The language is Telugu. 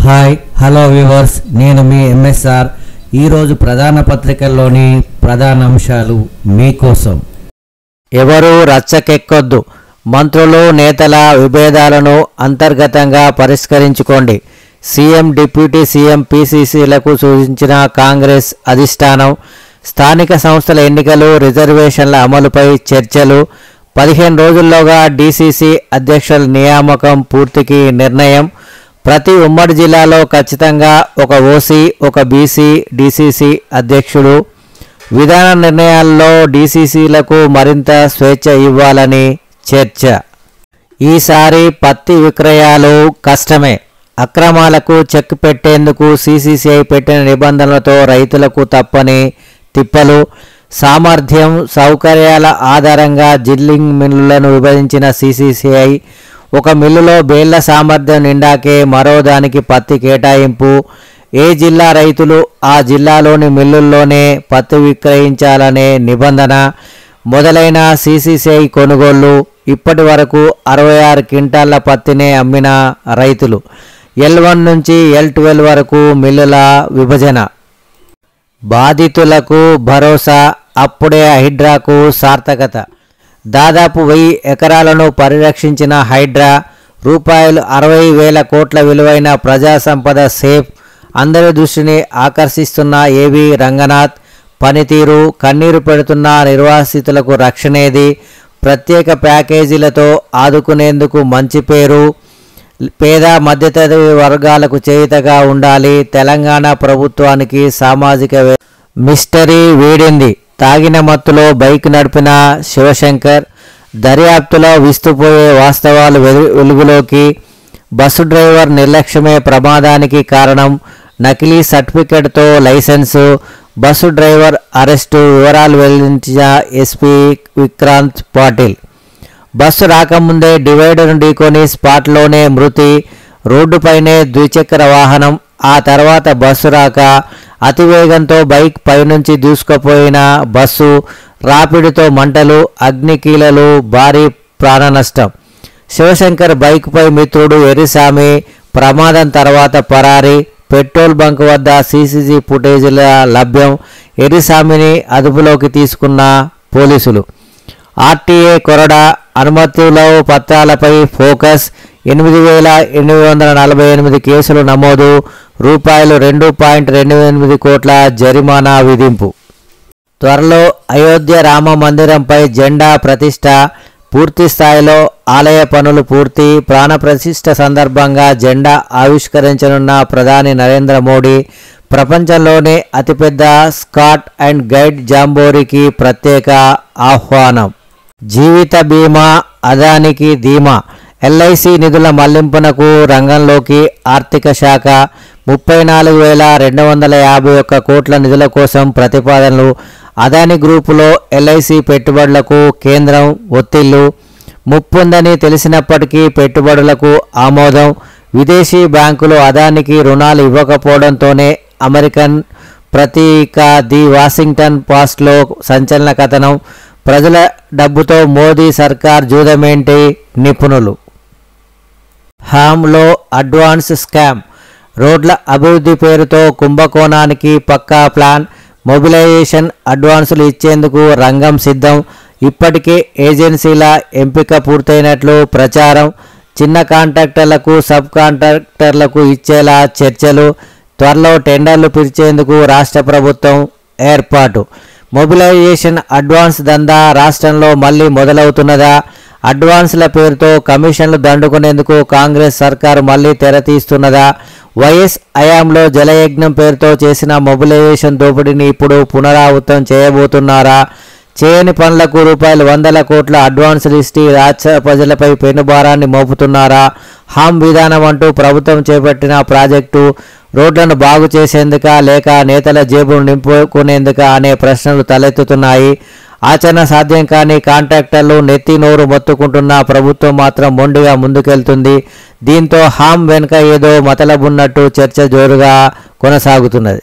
హాయ్ హలో వ్యూవర్స్, నేను మీ ఎంఎస్ఆర్. ఈరోజు ప్రధాన పత్రికల్లోని ప్రధాన అంశాలు మీకోసం. ఎవరు రచ్చకెక్కొద్దు, మంత్రులు నేతల విభేదాలను అంతర్గతంగా పరిష్కరించుకోండి. సీఎం, డిప్యూటీ సీఎం, పీసీసీలకు సూచించిన కాంగ్రెస్ అధిష్టానం. స్థానిక సంస్థల ఎన్నికలు, రిజర్వేషన్ల అమలుపై చర్చలు. 15 రోజుల్లోగా డీసీసీ అధ్యక్షుల నియామకం పూర్తికి నిర్ణయం. ప్రతి ఉమ్మడి జిల్లాలో ఖచ్చితంగా ఒక ఓసీ, ఒక బీసీ డీసీసీ అధ్యక్షుడు. విధాన నిర్ణయాల్లో డీసీసీలకు మరింత స్వేచ్ఛ ఇవ్వాలని చర్చ. ఈసారి పత్తి విక్రయాలు కష్టమే. అక్రమాలకు చెక్ పెట్టేందుకు సీసీసీఐ పెట్టిన నిబంధనలతో రైతులకు తప్పని తిప్పలు. సామర్థ్యం, సౌకర్యాల ఆధారంగా జిల్లింగ్ మిల్లులను విభజించిన సీసీసీఐ. ఒక మిల్లులో బేళ్ల సామర్థ్యం నిండాకే మరో దానికి పత్తి కేటాయింపు. ఏ జిల్లా రైతులు ఆ జిల్లాలోని మిల్లుల్లోనే పత్తి విక్రయించాలనే నిబంధన. మొదలైన సీసీసీఐ కొనుగోళ్లు. ఇప్పటి వరకు 66 క్వింటాళ్ల పత్తినే అమ్మిన రైతులు. L1 నుంచి L12 వరకు మిల్లుల విభజన. బాధితులకు భరోసా, అప్పుడే హైడ్రాకు సార్థకత. దాదాపు 1000 ఎకరాలను పరిరక్షించిన హైడ్రా. రూపాయలు 60,000 కోట్ల విలువైన ప్రజా సంపద సేఫ్. అందరి దృష్టిని ఆకర్షిస్తున్న ఏవి రంగనాథ్ పనితీరు. కన్నీరు పెడుతున్న నిర్వాసితులకు రక్షణేది. ప్రత్యేక ప్యాకేజీలతో ఆదుకునేందుకు మంచి పేరు. పేద మధ్యతరగతి వర్గాలకు చేయుతగా ఉండాలి. తెలంగాణ ప్రభుత్వానికి సామాజిక మిస్టరీ వీడింది. తాగిన మత్తులో బైక్ నడిపిన శివశంకర్. దర్యాప్తులో విస్తుపోయే వాస్తవాలు వెలుగులోకి. బస్సు డ్రైవర్ నిర్లక్ష్యమే ప్రమాదానికి కారణం. నకిలీ సర్టిఫికెట్తో లైసెన్సు. Bus driver arrest. వివరాలు వెల్లడించిన ఎస్పీ విక్రాంత్ పాటిల్. బస్సు రాకముందే డివైడర్ను ఢీకొని స్పాట్లోనే మృతి. రోడ్డుపైనే ద్విచక్ర వాహనం. ఆ తర్వాత బస్సు రాక అతివేగంతో బైక్ పైనుంచి దూసుకుపోయిన బస్సు. రాపిడితో మంటలు, అగ్నికీలలు, భారీ ప్రాణనష్టం. శివశంకర్ బైక్పై మిత్రుడు ఎర్రిసామి. ప్రమాదం తర్వాత పరారి. పెట్రోల్ బంక్ వద్ద సీసీసీ ఫుటేజీల లభ్యం. ఎర్రిసామిని అదుపులోకి తీసుకున్న పోలీసులు. ఆర్టీఏ కొరడా. అనుమతుల పత్రాలపై ఫోకస్. 8,848 కేసులు నమోదు. రూపాయలు 2.28 కోట్ల జరిమానా విధింపు. త్వరలో అయోధ్య రామ మందిరంపై జెండా ప్రతిష్ఠ. పూర్తి స్థాయిలో ఆలయ పనులు పూర్తి. ప్రాణ ప్రతిష్ఠ సందర్భంగా జెండా ఆవిష్కరించనున్న ప్రధాని నరేంద్ర మోడీ. ప్రపంచంలోనే అతిపెద్ద స్కాట్ అండ్ గైడ్ జాంబోరీకి ప్రత్యేక ఆహ్వానం. జీవిత బీమా, అదానికి ధీమా. ఎల్ఐసి నిధుల మళ్లింపునకు రంగంలోకి ఆర్థిక శాఖ. 34,251 కోట్ల నిధుల కోసం ప్రతిపాదనలు. అదాని గ్రూపులో ఎల్ఐసి పెట్టుబడులకు కేంద్రం ఒత్తిళ్లు. ముప్పుందని తెలిసినప్పటికీ పెట్టుబడులకు ఆమోదం. విదేశీ బ్యాంకులు అదానికి రుణాలు ఇవ్వకపోవడంతోనే అమెరికన్ పత్రిక ది వాషింగ్టన్ పోస్ట్లో సంచలన కథనం. ప్రజల డబ్బుతో మోదీ సర్కార్ జూదమేంటి నిపుణులు. హామ్లో అడ్వాన్స్ స్కామ్. రోడ్ల అభివృద్ధి పేరుతో కుంభకోణానికి పక్కా ప్లాన్. మొబిలైజేషన్ అడ్వాన్సులు ఇచ్చేందుకు రంగం సిద్ధం. ఇప్పటికే ఏజెన్సీల ఎంపిక పూర్తయినట్లు ప్రచారం. చిన్న కాంట్రాక్టర్లకు, సబ్ కాంట్రాక్టర్లకు ఇచ్చేలా చర్చలు. త్వరలో టెండర్లు పిలిచేందుకు రాష్ట్ర ప్రభుత్వం ఏర్పాటు. మొబిలైజేషన్ అడ్వాన్స్ దందా రాష్ట్రంలో మళ్లీ మొదలవుతున్నదా? అడ్వాన్స్ల పేరుతో కమిషన్లు దండుకునేందుకు కాంగ్రెస్ సర్కారు మళ్లీ తెరతీస్తున్నదా? వైఎస్ హయాంలో జలయజ్ఞం పేరుతో చేసిన మొబిలైజేషన్ దోపిడీని ఇప్పుడు పునరావృతం చేయబోతున్నారా? చేయని పనులకు రూపాయలు 100 కోట్ల అడ్వాన్సులు ఇచ్చి రాష్ట్ర ప్రజలపై పెనుభారాన్ని మోపుతున్నారా? హామ్ విధానం అంటూ ప్రభుత్వం చేపట్టిన ప్రాజెక్టు రోడ్లను బాగు చేసేందుకా, లేక నేతల జేబును నింపుకునేందుకా అనే ప్రశ్నలు తలెత్తుతున్నాయి. ఆచరణ సాధ్యం కాని కాంట్రాక్టర్లు నెత్తి నోరు మొత్తుకుంటున్న ప్రభుత్వం మాత్రం మొండిగా ముందుకెళ్తుంది. దీంతో హామ్ వెనుక ఏదో మతలబున్నట్టు చర్చ జోరుగా కొనసాగుతున్నది.